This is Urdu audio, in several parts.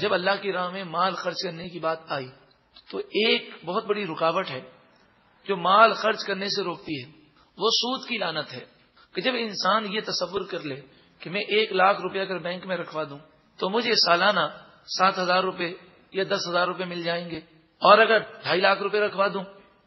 جب اللہ کی راہ میں مال خرچ کرنے کی بات آئی تو ایک بہت بڑی رکاوٹ ہے جو مال خرچ کرنے سے روکتی ہے، وہ سود کی لعنت ہے کہ جب انسان یہ تصور کر لے کہ میں 1,00,000 روپے اگر بینک میں رکھوا دوں تو مجھے سالانہ 7,000 روپے یا 10,000 روپے مل جائیں گے، اور اگر 2.5 لاکھ روپے رکھوا دوں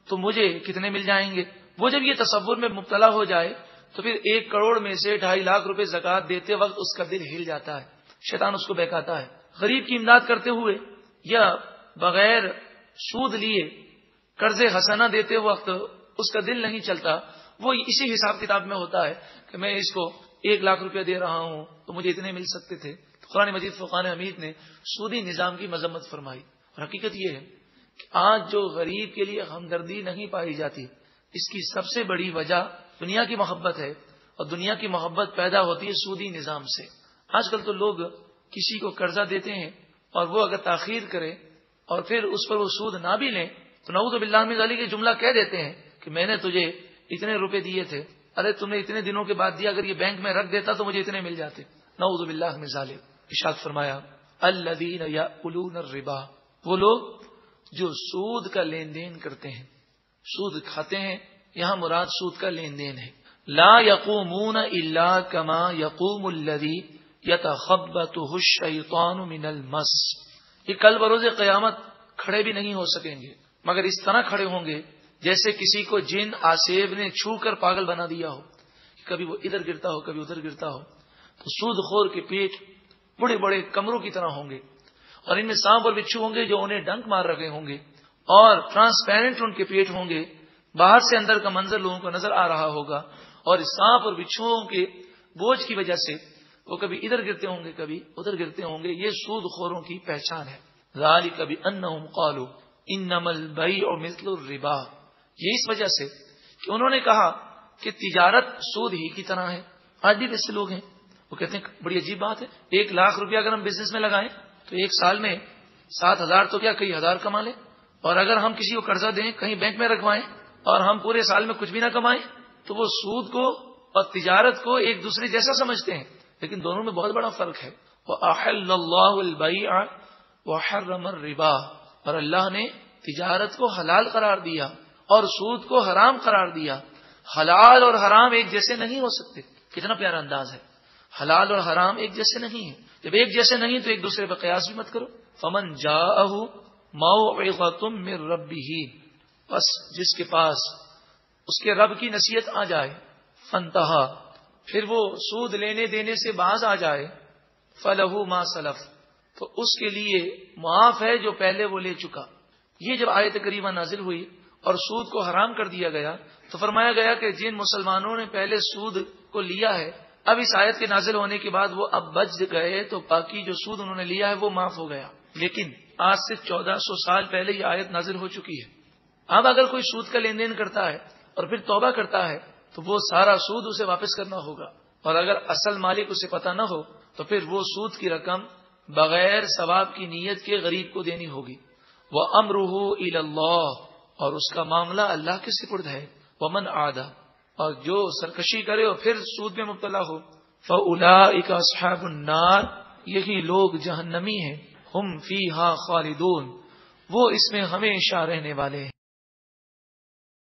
تو مجھے کتنے مل جائیں گے۔ وہ جب یہ تصور میں مبتلا ہو جائے تو پھر 1 کروڑ میں سے 2.5 لاکھ روپے زکوٰۃ دیتے وقت اس کا دل ہل جاتا ہے، شیطان اس کو بہکاتا ہے۔ غریب کی امداد کرتے ہوئے یا بغیر سود لیے قرض حسنہ دیتے وقت اس کا دل نہیں چلتا، وہ اسی حساب کتاب میں ہوتا ہے کہ میں اس کو 1 لاکھ روپے دے رہا ہوں تو مجھے اتنے مل سکتے تھے۔ تو قرآن مجید فرقان حمید نے سودی نظام کی مذمت فرمائی، اور حقیقت یہ ہے کہ آج جو غریب کے لیے ہمدردی نہیں پائی جاتی، اس کی سب سے بڑی وجہ دنیا کی محبت ہے، اور دنیا کی محبت پیدا ہوتی ہے سودی نظام سے۔ آج کل تو لوگ کسی کو قرضہ دیتے ہیں اور وہ اگر تاخیر کرے اور پھر اس پر وہ سود نہ بھی لیں تو نعوذ باللہ من ذالک یہ جملہ کہہ دیتے ہیں کہ میں نے تجھے اتنے روپے دیے تھے، ارے تم نے اتنے دنوں کے بعد دیا، اگر یہ بینک میں رکھ دیتا تو مجھے اتنے مل جاتے۔ نعوذ باللہ من ذالک۔ ارشاد فرمایا الذین یأکلون الربا، وہ لوگ جو سود کا لین دین کرتے ہیں، سود کھاتے ہیں، یہاں مراد سود کا لین دین ہے۔ لا یقومون الا کما یقوم الذی یتخبطہ الشیطان من المس، یہ کل بروز قیامت کھڑے بھی نہیں ہو سکیں گے مگر اس طرح کھڑے ہوں گے جیسے کسی کو جن آسیب نے چھو کر پاگل بنا دیا ہو، کبھی وہ ادھر گرتا ہو کبھی ادھر گرتا ہو۔ تو سود خور کے پیٹ بڑے بڑے کمروں کی طرح ہوں گے، اور ان میں سانپ اور بچھو ہوں گے جو انہیں ڈنک مار رکھے ہوں گے، اور ٹرانسپیرنٹ ان کے پیٹ ہوں گے، باہر سے اندر کا منظر لوگوں کو نظر آ رہا ہوگا، اور اس سانپ اور بچھوؤں کے بوجھ کی وجہ سے وہ کبھی ادھر گرتے ہوں گے کبھی ادھر گرتے ہوں گے۔ یہ سود خوروں کی پہچان ہے۔ ذالک بانہم قالوا انما البیع مثل الربا، یہ اس وجہ سے کہ انہوں نے کہا کہ تجارت سود ہی کی طرح ہے۔ آج بھی ایسے لوگ ہیں، وہ کہتے ہیں بڑی عجیب بات ہے، 1,00,000 روپیہ اگر ہم بزنس میں لگائیں تو ایک سال میں 7,000 تو کیا کئی ہزار کما لیں، اور اگر ہم کسی کو قرضہ دیں کہیں بینک میں رکھوائیں اور ہم پورے سال میں کچھ بھی نہ کمائیں تو وہ سود کو اور تجارت کو ایک دوسرے جیسا سمجھتے ہیں، لیکن دونوں میں بہت بڑا فرق ہے۔ وَأَحَلَّ اللَّهُ الْبَيْعَ وَحَرَّمَ الرِّبَا، اور اللہ نے تجارت کو حلال قرار دیا اور سود کو حرام قرار دیا۔ حلال اور حرام ایک جیسے نہیں ہو سکتے، کتنا پیارا انداز ہے، حلال اور حرام ایک جیسے نہیں ہیں، جب ایک جیسے نہیں تو ایک دوسرے پر قیاس بھی مت کرو۔ فَمَنْ جَاءَهُ مَوْعِظَةٌ مِّن رَبِّهِ، بس جس کے پاس اس کے رب کی نصیحت آ جائے، فَانْتَهَا، پھر وہ سود لینے دینے سے باز آ جائے، فَلَهُ مَا سَلَفَ، تو اس کے لیے معاف ہے جو پہلے وہ لے چکا۔ یہ جب آیت کریمہ نازل ہوئی اور سود کو حرام کر دیا گیا تو فرمایا گیا کہ جن مسلمانوں نے پہلے سود کو لیا ہے، اب اس آیت کے نازل ہونے کے بعد وہ اب بچ گئے تو باقی جو سود انہوں نے لیا ہے وہ معاف ہو گیا۔ لیکن آج سے 1400 سال پہلے یہ آیت نازل ہو چکی ہے۔ اب اگر کوئی سود کا لین دین کرتا ہے اور پھر توبہ کرتا ہے تو وہ سارا سود اسے واپس کرنا ہوگا، اور اگر اصل مالک اسے پتہ نہ ہو تو پھر وہ سود کی رقم بغیر ثواب کی نیت کے غریب کو دینی ہوگی۔ وَأَمْرُهُ إِلَى اللَّهِ، اور اس کا معاملہ اللہ کے سپرد ہے۔ وَمَنْ عَادَ، اور جو سرکشی کرے اور پھر سود میں مبتلا ہو، فَأُولَٰئِكَ أَصْحَابُ النَّارِ، یہی لوگ جہنمی ہیں، ہم فیہا خالدون، وہ اس میں ہمیشہ رہنے والے ہیں۔